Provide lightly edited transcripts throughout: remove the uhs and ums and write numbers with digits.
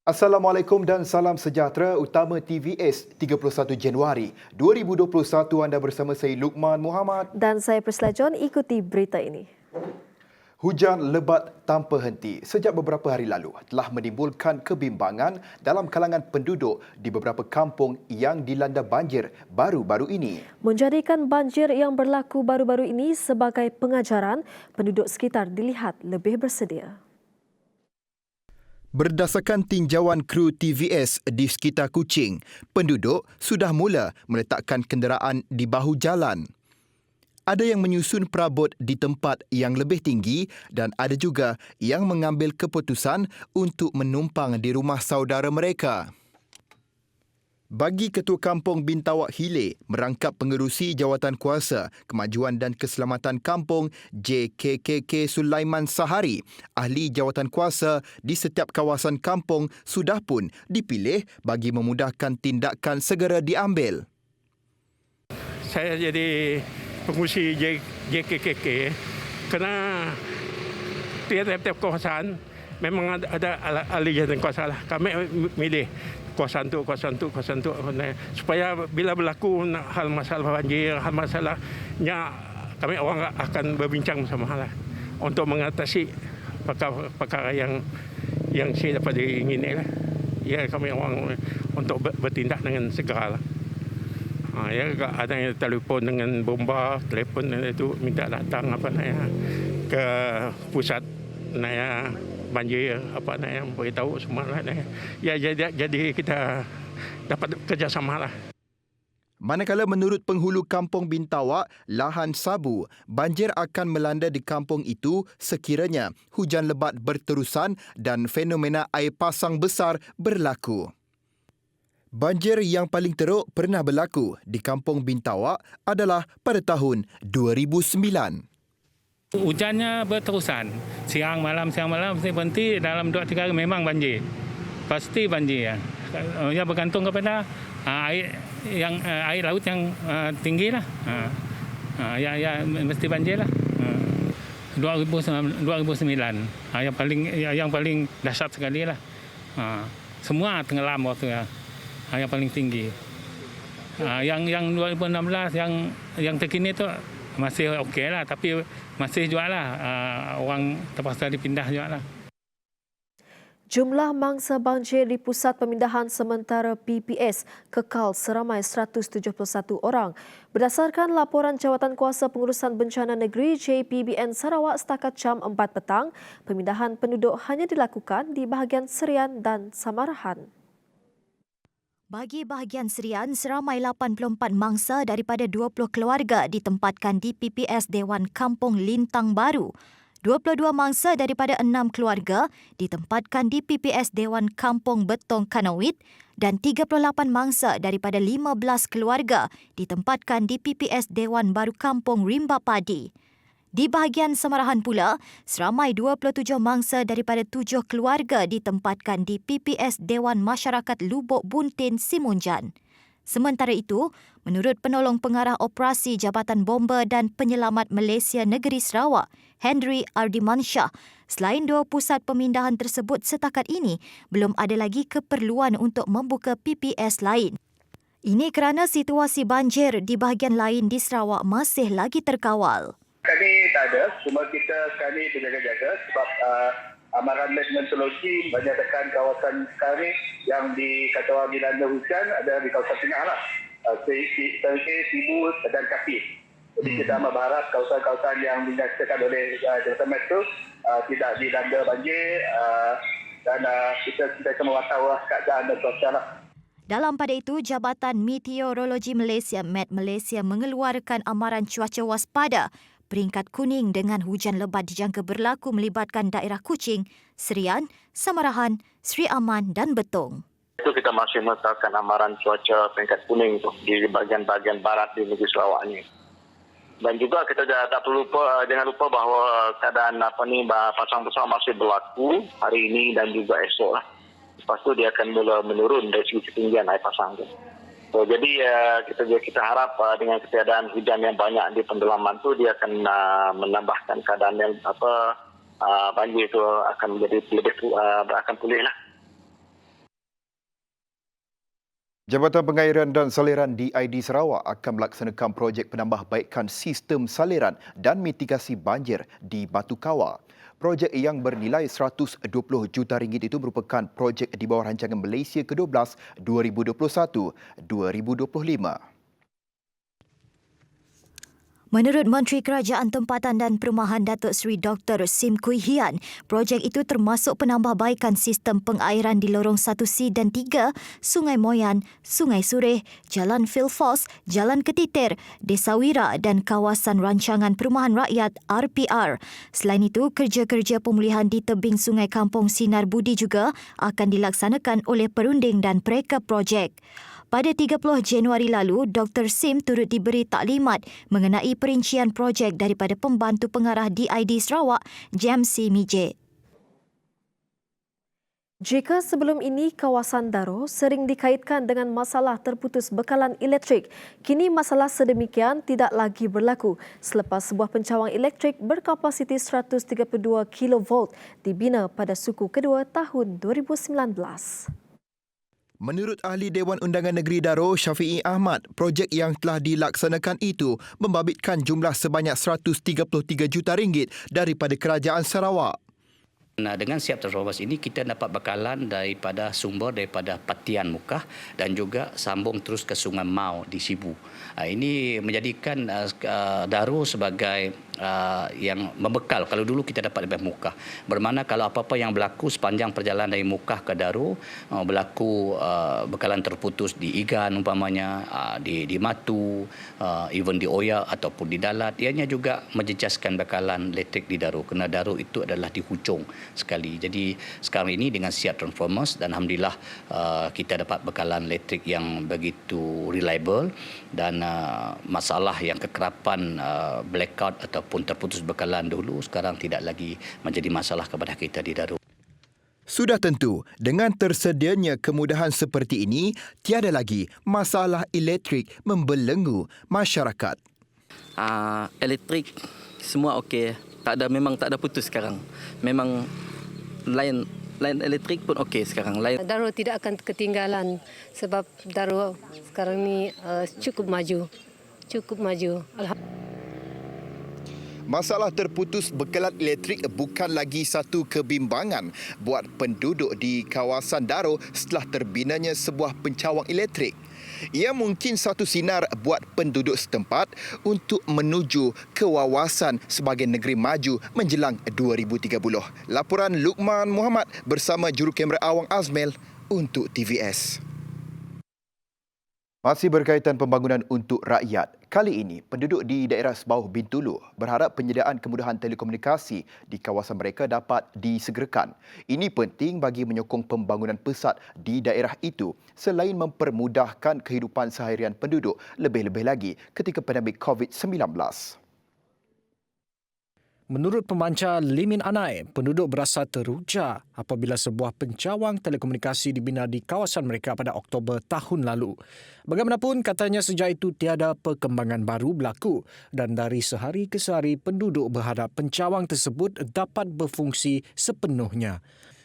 Assalamualaikum dan salam sejahtera utama TVS 31 Januari 2021. Anda bersama saya Luqman Muhammad. Dan saya Priscilla John, ikuti berita ini. Hujan lebat tanpa henti sejak beberapa hari lalu telah menimbulkan kebimbangan dalam kalangan penduduk di beberapa kampung yang dilanda banjir baru-baru ini. Menjadikan banjir yang berlaku baru-baru ini sebagai pengajaran, penduduk sekitar dilihat lebih bersedia. Berdasarkan tinjauan kru TVS di sekitar Kuching, penduduk sudah mula meletakkan kenderaan di bahu jalan. Ada yang menyusun perabot di tempat yang lebih tinggi dan ada juga yang mengambil keputusan untuk menumpang di rumah saudara mereka. Bagi Ketua Kampung Bintawak Hilir merangkap pengerusi Jawatankuasa Kemajuan dan Keselamatan Kampung JKKK Sulaiman Sahari, ahli jawatankuasa di setiap kawasan kampung sudah pun dipilih bagi memudahkan tindakan segera diambil. Saya jadi pengurusi JKKK kerana tiap-tiap kawasan memang ada ahli jawatankuasa lah. Kami milih kawasan tu supaya bila berlaku hal masalah banjir, hal masalahnya kami orang akan berbincang bersama lah untuk mengatasi perkara yang saya dapat diingini lah. Ya, kami orang untuk bertindak dengan segera lah. Ya, ada yang telefon dengan bomba, telefon itu minta datang ke pusat banjir beritahu semua lah. Ya, jadi kita dapat kerjasama lah. Manakala menurut penghulu Kampung Bintawak, Lahan Sabu, banjir akan melanda di kampung itu sekiranya hujan lebat berterusan dan fenomena air pasang besar berlaku. Banjir yang paling teruk pernah berlaku di Kampung Bintawak adalah pada tahun 2009. Hujannya berterusan. Siang malam mesti berhenti. Dalam 2-3 hari memang banjir. Pasti banjir. Ya bergantung kepada air laut yang tinggi lah. Ya mesti banjir lah. 2009 yang paling dahsyat sekali lah. Semua tenggelam waktu ya. Yang paling tinggi. Yang 2016 yang terkini tu masih okey lah, tapi masih juga lah orang terpaksa dipindah juga lah. Jumlah mangsa banjir di Pusat Pemindahan Sementara PPS kekal seramai 171 orang. Berdasarkan laporan Jawatankuasa Pengurusan Bencana Negeri JPBN Sarawak setakat jam 4 petang, pemindahan penduduk hanya dilakukan di bahagian Serian dan Samarahan. Bagi bahagian Serian, seramai 84 mangsa daripada 20 keluarga ditempatkan di PPS Dewan Kampung Lintang Baru. 22 mangsa daripada 6 keluarga ditempatkan di PPS Dewan Kampung Betong Kanawit dan 38 mangsa daripada 15 keluarga ditempatkan di PPS Dewan Baru Kampung Rimba Padi. Di bahagian Samarahan pula, seramai 27 mangsa daripada 7 keluarga ditempatkan di PPS Dewan Masyarakat Lubuk Buntin Simunjan. Sementara itu, menurut penolong pengarah operasi Jabatan Bomba dan Penyelamat Malaysia Negeri Sarawak, Henry Ardimansyah, selain 2 pusat pemindahan tersebut setakat ini, belum ada lagi keperluan untuk membuka PPS lain. Ini kerana situasi banjir di bahagian lain di Sarawak masih lagi terkawal. Kami tak ada, cuma kita sekali berjaga-jaga sebab amaran meteorologi menyatakan kawasan kami yang di Katawang dilanda hujan ada di kawasan tengah lah. Tengke, Sibu dan Kaki. Jadi kita amat berharap kawasan-kawasan yang dinyatakan oleh Jabatan Metro tidak dilanda banjir dan kita akan memantau keadaan dan cuaca lah. Dalam pada itu, Jabatan Meteorologi Malaysia (MET Malaysia) mengeluarkan amaran cuaca waspada peringkat kuning dengan hujan lebat dijangka berlaku melibatkan daerah Kuching, Serian, Samarahan, Sri Aman dan Betong. Itu kita masih menetapkan amaran cuaca peringkat kuning tu di bahagian-bahagian barat di negeri Sarawak ini. Dan juga kita jangan lupa bahawa keadaan pasang besar masih berlaku hari ini dan juga esok lah. Lepas tu dia akan mula menurun dari segi ketinggian air pasang tu. So, jadi kita harap dengan ketiadaan hujan yang banyak di pendalaman tu dia akan menambahkan keadaan yang banjir itu akan menjadi lebih akan pulih lah. Jabatan Pengairan dan Saliran DID Sarawak akan melaksanakan projek penambahbaikan sistem saliran dan mitigasi banjir di Batu Kawar. Projek yang bernilai 120 juta ringgit itu merupakan projek di bawah rancangan Malaysia ke-12 2021-2025. Menurut Menteri Kerajaan Tempatan dan Perumahan Datuk Seri Dr. Sim Kui Hian, projek itu termasuk penambahbaikan sistem pengairan di lorong 1C dan 3, Sungai Moyan, Sungai Sureh, Jalan Filfos, Jalan Ketitir, Desa Wira dan kawasan rancangan perumahan rakyat RPR. Selain itu, kerja-kerja pemulihan di tebing Sungai Kampung Sinar Budi juga akan dilaksanakan oleh perunding dan pereka projek. Pada 30 Januari lalu, Dr. Sim turut diberi taklimat mengenai perincian projek daripada Pembantu Pengarah DID Sarawak, JMC Mijit. Jika sebelum ini kawasan Daro sering dikaitkan dengan masalah terputus bekalan elektrik, kini masalah sedemikian tidak lagi berlaku selepas sebuah pencawang elektrik berkapasiti 132 kV dibina pada suku kedua tahun 2019. Menurut Ahli Dewan Undangan Negeri Daro, Syafiee Ahmad, projek yang telah dilaksanakan itu membabitkan jumlah sebanyak 133 juta ringgit daripada Kerajaan Sarawak. Nah, dengan siap transformasi ini kita dapat bekalan daripada sumber daripada Patian Mukah dan juga sambung terus ke Sungai Mau di Sibu. Ini menjadikan Daro sebagai yang membekal. Kalau dulu kita dapat dari Mukah. Bermakna kalau apa-apa yang berlaku sepanjang perjalanan dari Mukah ke Daro, berlaku bekalan terputus di Igan umpamanya, di Matu, even di Oya ataupun di Dalat, ianya juga menjejaskan bekalan elektrik di Daro. Kerana Daro itu adalah di hujung sekali. Jadi sekarang ini dengan siap transformers dan alhamdulillah kita dapat bekalan elektrik yang begitu reliable dan masalah yang kekerapan blackout ataupun terputus bekalan dulu sekarang tidak lagi menjadi masalah kepada kita di Daro. Sudah tentu, dengan tersedianya kemudahan seperti ini, tiada lagi masalah elektrik membelenggu masyarakat. Elektrik semua okey. Memang tak ada putus sekarang. Memang line elektrik pun okey sekarang. Daro tidak akan ketinggalan sebab Daro sekarang ni cukup maju. Masalah terputus bekalan elektrik bukan lagi satu kebimbangan buat penduduk di kawasan Daro setelah terbinanya sebuah pencawang elektrik. Ia mungkin satu sinar buat penduduk setempat untuk menuju ke wawasan sebagai negeri maju menjelang 2030. Laporan Luqman Muhammad bersama jurukamera Awang Azmel untuk TVS. Masih berkaitan pembangunan untuk rakyat. Kali ini, penduduk di daerah Sebauh Bintulu berharap penyediaan kemudahan telekomunikasi di kawasan mereka dapat disegerakan. Ini penting bagi menyokong pembangunan pesat di daerah itu selain mempermudahkan kehidupan seharian penduduk lebih-lebih lagi ketika pandemik COVID-19. Menurut pemancar Limin Anai, penduduk berasa teruja apabila sebuah pencawang telekomunikasi dibina di kawasan mereka pada Oktober tahun lalu. Bagaimanapun, katanya sejak itu tiada perkembangan baru berlaku dan dari sehari ke sehari penduduk berharap pencawang tersebut dapat berfungsi sepenuhnya.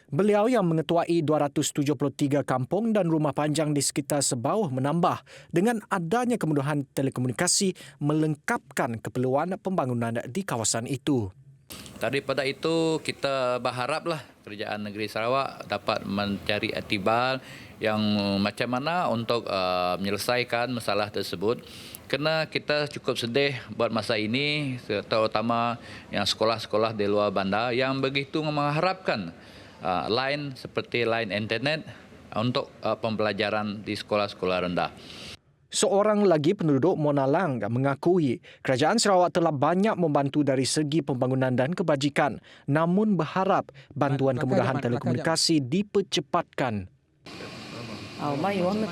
Beliau yang mengetuai 273 kampung dan rumah panjang di sekitar Sebauh menambah dengan adanya kemudahan telekomunikasi melengkapkan keperluan pembangunan di kawasan itu. Daripada itu kita berharaplah Kerajaan Negeri Sarawak dapat mencari iktibar yang macam mana untuk menyelesaikan masalah tersebut. Kerana kita cukup sedih buat masa ini, terutama yang sekolah-sekolah di luar bandar yang begitu mengharapkan line seperti line internet untuk pembelajaran di sekolah-sekolah rendah. Seorang lagi penduduk Mona Lang mengakui kerajaan Sarawak telah banyak membantu dari segi pembangunan dan kebajikan, namun berharap bantuan kemudahan telekomunikasi dipercepatkan.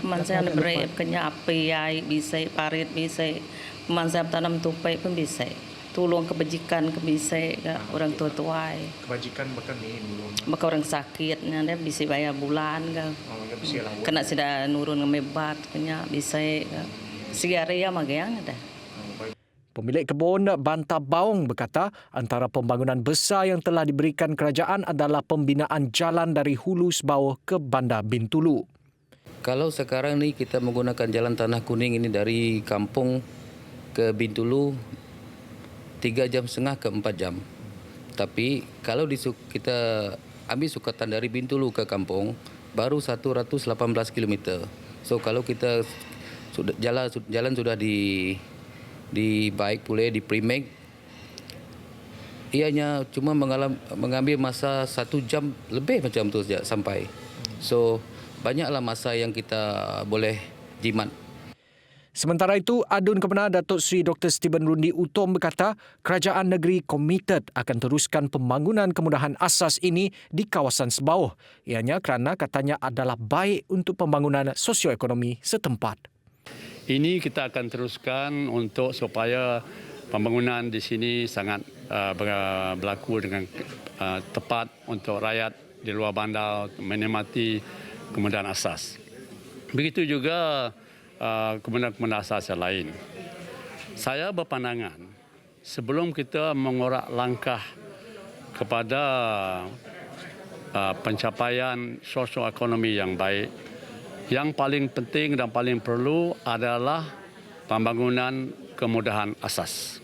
Pemansa beri kenya api ai bisa parit bisa pemansa tanam tupai pun bisa. Tolong kebajikan bisa orang tua-tua. Kebajikan bahkan ni belum. Orang sakit dia bisa bayar bulan ke. Kena sudah nurun ngemebat kenya bisa sigaria magyang ada. Pemilik kebun Bantah Baung berkata antara pembangunan besar yang telah diberikan kerajaan adalah pembinaan jalan dari Hulu Sebauh ke Bandar Bintulu. Kalau sekarang ni kita menggunakan jalan Tanah Kuning ini dari kampung ke Bintulu 3,5 jam ke 4 jam. Tapi kalau kita ambil sukatan dari Bintulu ke kampung baru 118 km. So kalau kita jalan sudah di baik pula di pre-make, ianya cuma mengambil masa 1 jam lebih macam tu saja sampai. So banyaklah masa yang kita boleh jimat. Sementara itu, Adun Kebenar Datuk Seri Dr. Stephen Rundi Utom berkata kerajaan negeri komited akan teruskan pembangunan kemudahan asas ini di kawasan sebauh. Ianya kerana katanya adalah baik untuk pembangunan sosioekonomi setempat. Ini kita akan teruskan untuk supaya pembangunan di sini sangat berlaku dengan tepat untuk rakyat di luar bandar menikmati kemudahan asas. Begitu juga kemudahan asas yang lain. Saya berpandangan sebelum kita mengorak langkah kepada pencapaian sosioekonomi yang baik, yang paling penting dan paling perlu adalah pembangunan kemudahan asas.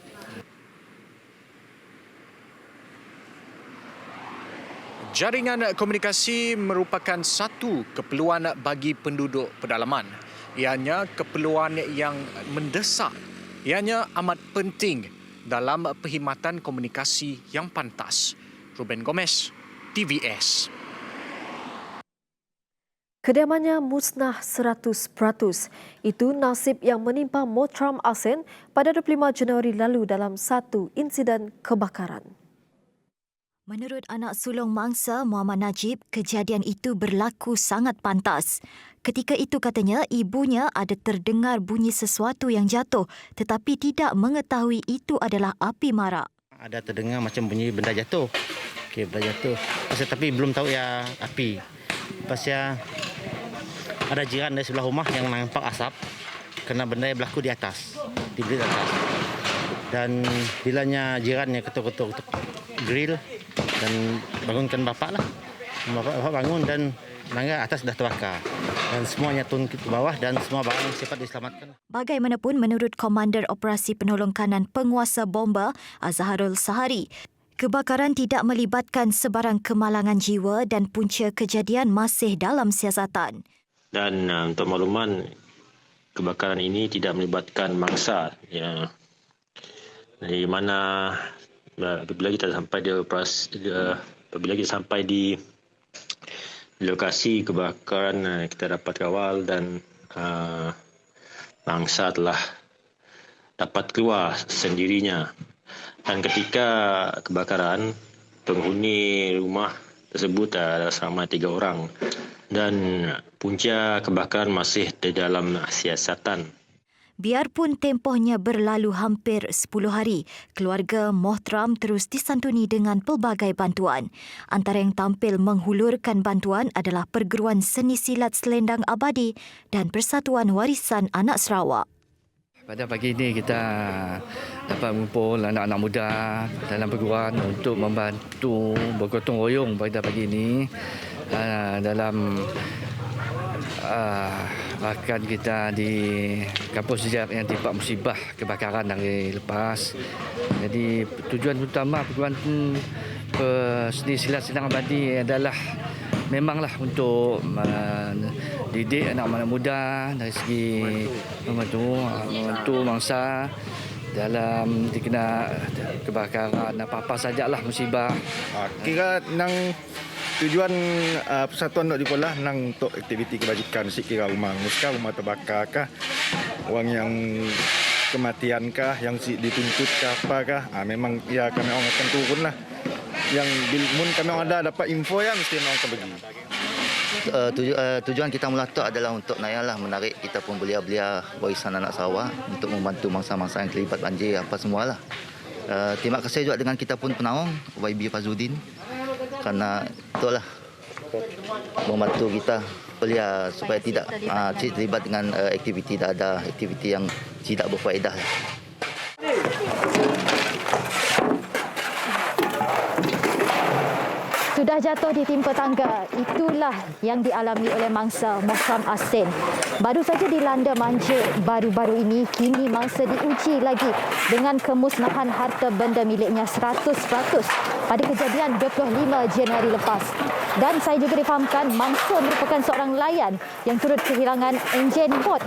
Jaringan komunikasi merupakan satu keperluan bagi penduduk pedalaman. Ianya keperluan yang mendesak. Ianya amat penting dalam perkhidmatan komunikasi yang pantas. Ruben Gomez, TVS. Kediamannya musnah 100%. Itu nasib yang menimpa Mottram Asen pada 25 Januari lalu dalam satu insiden kebakaran. Menurut anak sulung mangsa Muhammad Najib, kejadian itu berlaku sangat pantas. Ketika itu katanya ibunya ada terdengar bunyi sesuatu yang jatuh tetapi tidak mengetahui itu adalah api marak. Ada terdengar macam bunyi benda jatuh. Okey, benda jatuh. Tapi belum tahu ya api. Pasal ada jiran dari sebelah rumah yang nampak asap kerana benda yang berlaku di atas, di bilik atas. Dan bilanya jirannya ketuk-ketuk grill dan bangunkan bapak lah. Bapak bangun dan melanggar atas dah terbakar. Dan semuanya turun ke bawah dan semua barang cepat diselamatkan. Bagaimanapun menurut Komander Operasi Penolong Kanan Penguasa Bomba Azharul Sahari, kebakaran tidak melibatkan sebarang kemalangan jiwa dan punca kejadian masih dalam siasatan. Dan untuk makluman, kebakaran ini tidak melibatkan mangsa. Ya. Dari mana apabila kita sampai di lokasi kebakaran, kita dapat kawal dan mangsa telah dapat keluar sendirinya. Dan ketika kebakaran, penghuni rumah tersebut ada selama 3 orang. Dan punca kebakaran masih di dalam siasatan. Biarpun tempohnya berlalu hampir 10 hari, keluarga Mottram terus disantuni dengan pelbagai bantuan. Antara yang tampil menghulurkan bantuan adalah Perguruan Seni Silat Selendang Abadi dan Persatuan Warisan Anak Sarawak. Pada pagi ini kita dapat mengumpul anak-anak muda dalam perguruan untuk membantu bergotong royong pada pagi ini dalam rakan kita di kampus sejarah yang timpa musibah kebakaran hari lepas. Jadi tujuan utama perguruan Seni Silat Selendang Abadi adalah memanglah untuk mendidik anak-anak muda dari segi membantu mangsa dalam dikena kebakaran apa-apa sajalah musibah. Kira nang tujuan persatuan dok dipolah nang untuk aktiviti kebajikan kira rumah muska rumah terbakar kah, orang yang kematian kah, yang dituntut kah apakah, memang ya kami orang akan turun lah. Yang bilmun kami ada dapat info ya mesti orang akan pergi. Tujuan kita mula tu adalah untuk menarik kita pun belia-belia warisan anak Sarawak untuk membantu mangsa-mangsa yang terlibat banjir apa semualah. Terima kasih juga dengan kita pun penaung YB Fazudin kerana itulah membantu kita belia supaya tidak terlibat dengan aktiviti yang tidak berfaedah. sudah jatuh ditimpa tangga. Itulah yang dialami oleh mangsa Mohram Asin. Baru saja dilanda banjir baru-baru ini, kini mangsa diuji lagi dengan kemusnahan harta benda miliknya 100% pada kejadian 25 Januari lepas. Dan saya juga difahamkan mangsa merupakan seorang nelayan yang turut kehilangan enjin bot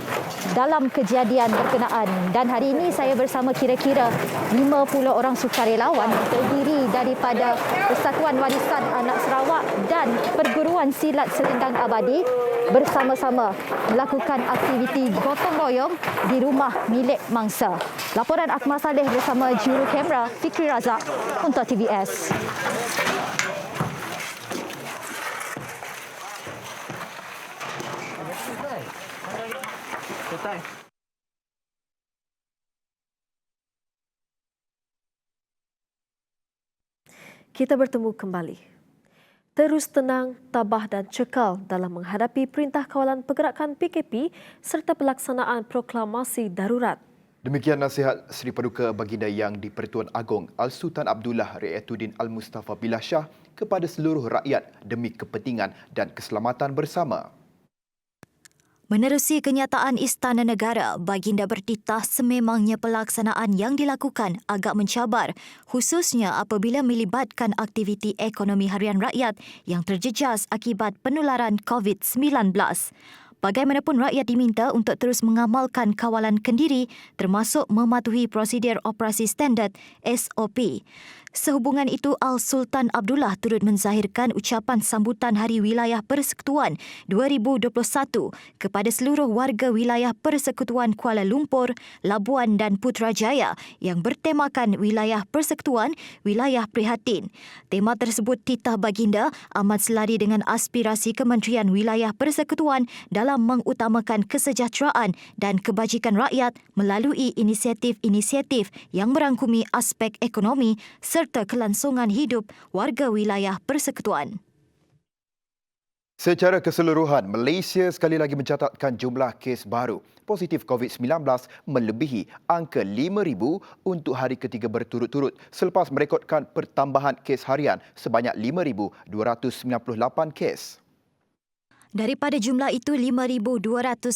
dalam kejadian berkenaan. Dan hari ini saya bersama kira-kira 50 orang sukarelawan terdiri daripada Persatuan Warisan Anak Sarawak dan Perguruan Silat Selendang Abadi bersama-sama melakukan aktiviti gotong royong di rumah milik mangsa. Laporan Akmal Saleh bersama juru kamera Fikri Razak untuk TVS. Kita bertemu kembali. Terus tenang, tabah dan cekal dalam menghadapi Perintah Kawalan Pergerakan PKP serta pelaksanaan proklamasi darurat. Demikian nasihat Seri Paduka Baginda Yang di-Pertuan Agong Al-Sultan Abdullah Riayatuddin Al-Mustafa Billah Shah kepada seluruh rakyat demi kepentingan dan keselamatan bersama. Menerusi kenyataan Istana Negara, Baginda bertitah sememangnya pelaksanaan yang dilakukan agak mencabar, khususnya apabila melibatkan aktiviti ekonomi harian rakyat yang terjejas akibat penularan COVID-19. Bagaimanapun rakyat diminta untuk terus mengamalkan kawalan kendiri termasuk mematuhi prosedur operasi standard SOP. Sehubungan itu, Al-Sultan Abdullah turut menzahirkan ucapan sambutan Hari Wilayah Persekutuan 2021 kepada seluruh warga wilayah Persekutuan Kuala Lumpur, Labuan dan Putrajaya yang bertemakan Wilayah Persekutuan, Wilayah Prihatin. Tema tersebut titah Baginda amat selari dengan aspirasi Kementerian Wilayah Persekutuan dalam mengutamakan kesejahteraan dan kebajikan rakyat melalui inisiatif-inisiatif yang merangkumi aspek ekonomi serta kelangsungan hidup warga wilayah persekutuan. Secara keseluruhan, Malaysia sekali lagi mencatatkan jumlah kes baru positif COVID-19 melebihi angka 5,000 untuk hari ketiga berturut-turut selepas merekodkan pertambahan kes harian sebanyak 5,298 kes. Daripada jumlah itu, 5,295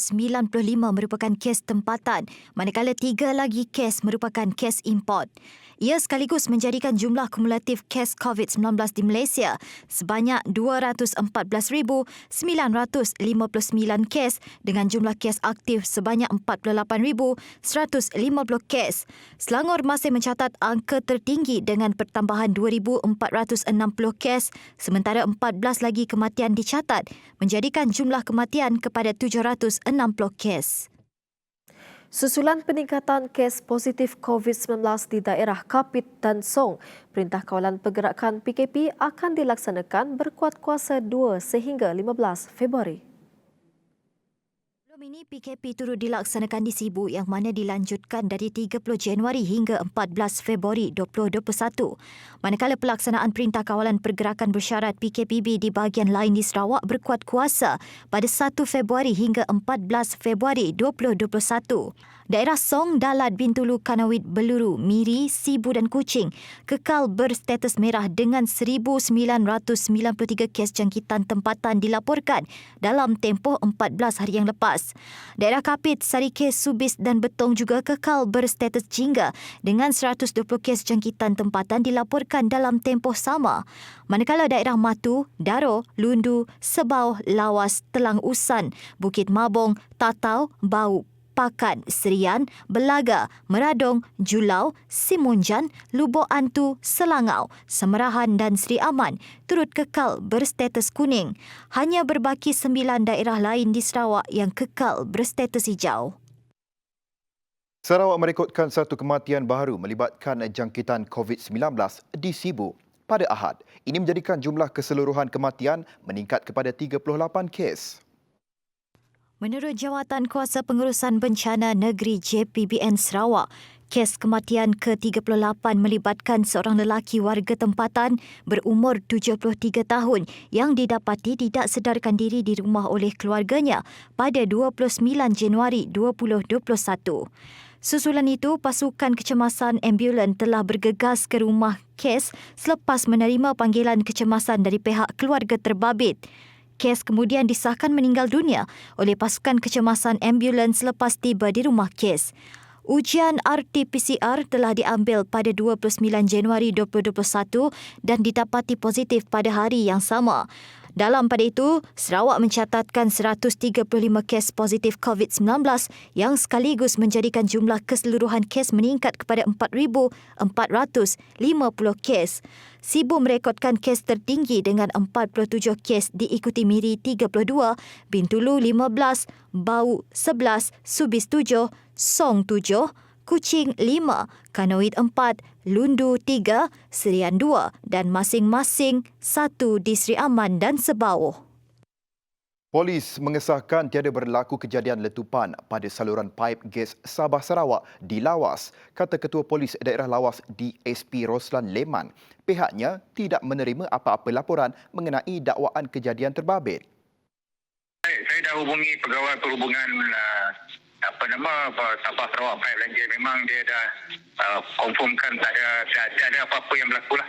merupakan kes tempatan, manakala 3 lagi kes merupakan kes import. Ia sekaligus menjadikan jumlah kumulatif kes COVID-19 di Malaysia sebanyak 214,959 kes dengan jumlah kes aktif sebanyak 48,150 kes. Selangor masih mencatat angka tertinggi dengan pertambahan 2,460 kes, sementara 14 lagi kematian dicatat, menjadikan jumlah kematian kepada 760 kes. Susulan peningkatan kes positif COVID-19 di daerah Kapit dan Song, Perintah Kawalan Pergerakan PKP akan dilaksanakan berkuat kuasa 2 sehingga 15 Februari. Sebelum ini, PKP turut dilaksanakan di Sibu yang mana dilanjutkan dari 30 Januari hingga 14 Februari 2021. Manakala pelaksanaan Perintah Kawalan Pergerakan Bersyarat PKPB di bahagian lain di Sarawak berkuat kuasa pada 1 Februari hingga 14 Februari 2021. Daerah Song, Dalat, Bintulu, Kanawit, Beluru, Miri, Sibu dan Kuching kekal berstatus merah dengan 1,993 kes jangkitan tempatan dilaporkan dalam tempoh 14 hari yang lepas. Daerah Kapit, Sarikes, Subis dan Betong juga kekal berstatus jingga dengan 120 kes jangkitan tempatan dilaporkan dalam tempoh sama. Manakala daerah Matu, Daro, Lundu, Sebau, Lawas, Telang Usan, Bukit Mabong, Tatau, Bau, Pakat, Serian, Belaga, Meradong, Julau, Simunjan, Lubuk Antu, Selangau, Semerahan dan Seri Aman turut kekal berstatus kuning. Hanya berbaki 9 daerah lain di Sarawak yang kekal berstatus hijau. Sarawak merekodkan satu kematian baru melibatkan jangkitan COVID-19 di Sibu pada Ahad. Ini menjadikan jumlah keseluruhan kematian meningkat kepada 38 kes. Menurut Jawatan Kuasa Pengurusan Bencana Negeri JPBN Sarawak, kes kematian ke-38 melibatkan seorang lelaki warga tempatan berumur 73 tahun yang didapati tidak sedarkan diri di rumah oleh keluarganya pada 29 Januari 2021. Susulan itu, pasukan kecemasan ambulan telah bergegas ke rumah kes selepas menerima panggilan kecemasan dari pihak keluarga terbabit. Kes kemudian disahkan meninggal dunia oleh pasukan kecemasan ambulan selepas tiba di rumah kes. Ujian RT-PCR telah diambil pada 29 Januari 2021 dan didapati positif pada hari yang sama. Dalam pada itu, Sarawak mencatatkan 135 kes positif COVID-19 yang sekaligus menjadikan jumlah keseluruhan kes meningkat kepada 4,450 kes. Sibu merekodkan kes tertinggi dengan 47 kes diikuti Miri 32, Bintulu 15, Bau 11, Subis 7, Song 7, Kuching 5, Kanoid 4, Lundu 3, Serian 2 dan masing-masing 1 di Sri Aman dan Sebauh. Polis mengesahkan tiada berlaku kejadian letupan pada saluran paip gas Sabah Sarawak di Lawas, kata Ketua Polis Daerah Lawas DSP Roslan Leman. Pihaknya tidak menerima apa-apa laporan mengenai dakwaan kejadian terbabit. Saya dah hubungi pegawai perhubungan Sabah Sarawak Pipeline. Memang dia dah confirmkan tak ada apa-apa yang berlaku lah.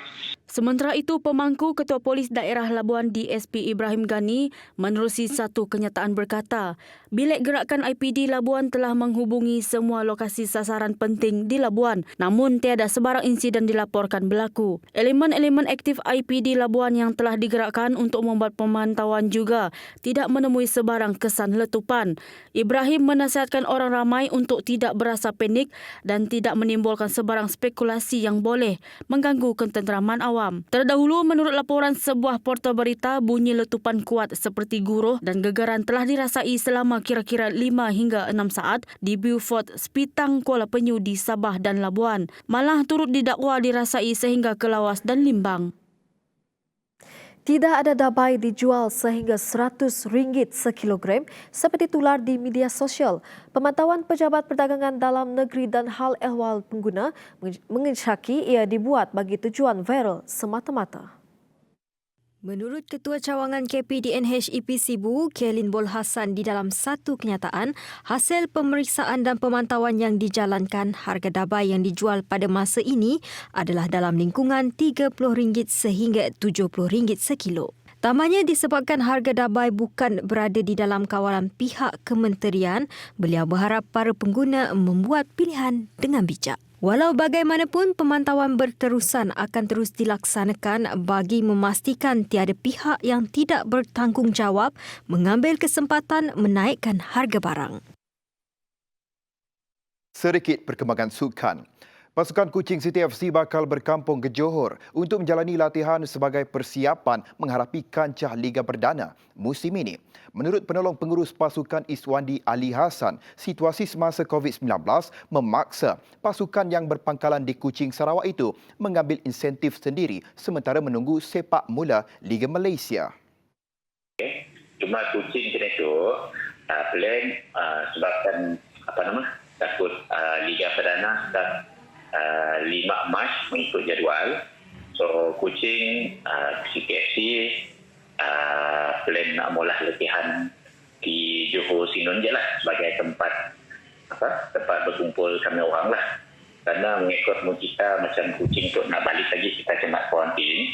Sementara itu, pemangku Ketua Polis Daerah Labuan DSP Ibrahim Ghani menerusi satu kenyataan berkata, Bilik Gerakan IPD Labuan telah menghubungi semua lokasi sasaran penting di Labuan, namun tiada sebarang insiden dilaporkan berlaku. Elemen-elemen aktif IPD Labuan yang telah digerakkan untuk membuat pemantauan juga tidak menemui sebarang kesan letupan. Ibrahim menasihatkan orang ramai untuk tidak berasa panik dan tidak menimbulkan sebarang spekulasi yang boleh mengganggu ketenteraman awam. Terdahulu, menurut laporan sebuah portal berita, bunyi letupan kuat seperti guruh dan gegaran telah dirasai selama kira-kira 5 hingga 6 saat di Beaufort, Sepitang, Kuala Penyu di Sabah dan Labuan. Malah turut didakwa dirasai sehingga ke Lawas dan Limbang. Tidak ada dabai dijual sehingga RM100 sekilogram seperti tular di media sosial. Pemantauan Pejabat Perdagangan Dalam Negeri dan Hal Ehwal Pengguna mengesyaki ia dibuat bagi tujuan viral semata-mata. Menurut Ketua Cawangan KPDNH IP Sibu, Kelin Bol Hassan, di dalam satu kenyataan, hasil pemeriksaan dan pemantauan yang dijalankan, harga dabai yang dijual pada masa ini adalah dalam lingkungan RM30 sehingga RM70 sekilo. Tambahnya, disebabkan harga dabai bukan berada di dalam kawalan pihak kementerian, beliau berharap para pengguna membuat pilihan dengan bijak. Walau bagaimanapun, pemantauan berterusan akan terus dilaksanakan bagi memastikan tiada pihak yang tidak bertanggungjawab mengambil kesempatan menaikkan harga barang. Sedikit perkembangan sukan. Pasukan Kuching City FC bakal berkampung ke Johor untuk menjalani latihan sebagai persiapan menghadapi kancah Liga Perdana musim ini. Menurut penolong pengurus pasukan Iswandi Ali Hassan, situasi semasa COVID-19 memaksa pasukan yang berpangkalan di Kuching Sarawak itu mengambil insentif sendiri sementara menunggu sepak mula Liga Malaysia. Cuma Kuching kena tu plan sebabkan takut Liga Perdana dan 5 Mac mengikut jadual. So Kuching CTFC plan nak mula latihan di Johor Sinon je lah sebagai tempat berkumpul kami orang lah. Karena mengikut kita macam Kuching untuk nak balik lagi kita kena kuarantin.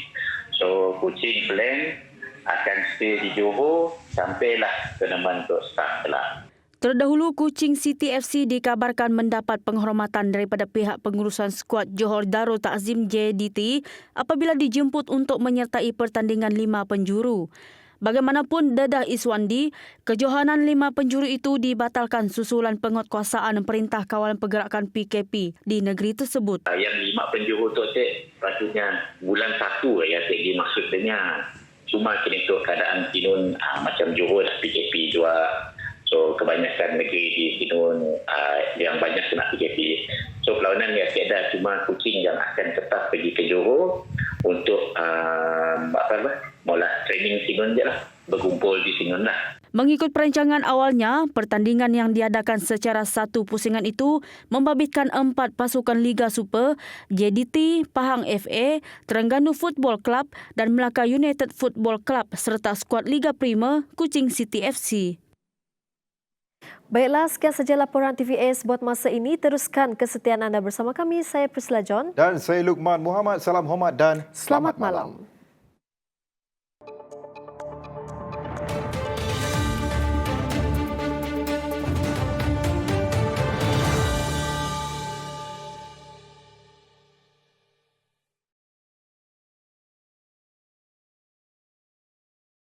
So Kuching plan akan stay di Johor sampailah tournament untuk start lah. Terdahulu, Kuching City FC dikabarkan mendapat penghormatan daripada pihak pengurusan skuad Johor Darul Takzim JDT apabila dijemput untuk menyertai pertandingan 5 penjuru. Bagaimanapun, Dedah Iswandi, kejohanan 5 penjuru itu dibatalkan susulan penguatkuasaan Perintah Kawalan Pergerakan PKP di negeri tersebut. Yang 5 penjuru tu patutnya bulan 1 ya segi maksudnya. Cuma kini tu keadaan Tinun macam Johor dah PKP juga. So kebanyakan negeri di Sinun yang banyak kena PKP. So perlawanan yang tiada, cuma Kuching yang akan tetap pergi ke Johor untuk mula training Sinun je lah. Berkumpul di Sinun lah. Mengikut perancangan awalnya, pertandingan yang diadakan secara satu pusingan itu membabitkan 4 pasukan Liga Super, JDT, Pahang FA, Terengganu Football Club dan Melaka United Football Club serta skuad Liga Prima Kuching City FC. Baiklah, sekian saja laporan TVS buat masa ini. Teruskan kesetiaan anda bersama kami. Saya Priscilla John. Dan saya Lukman Muhammad. Salam hormat dan Selamat malam.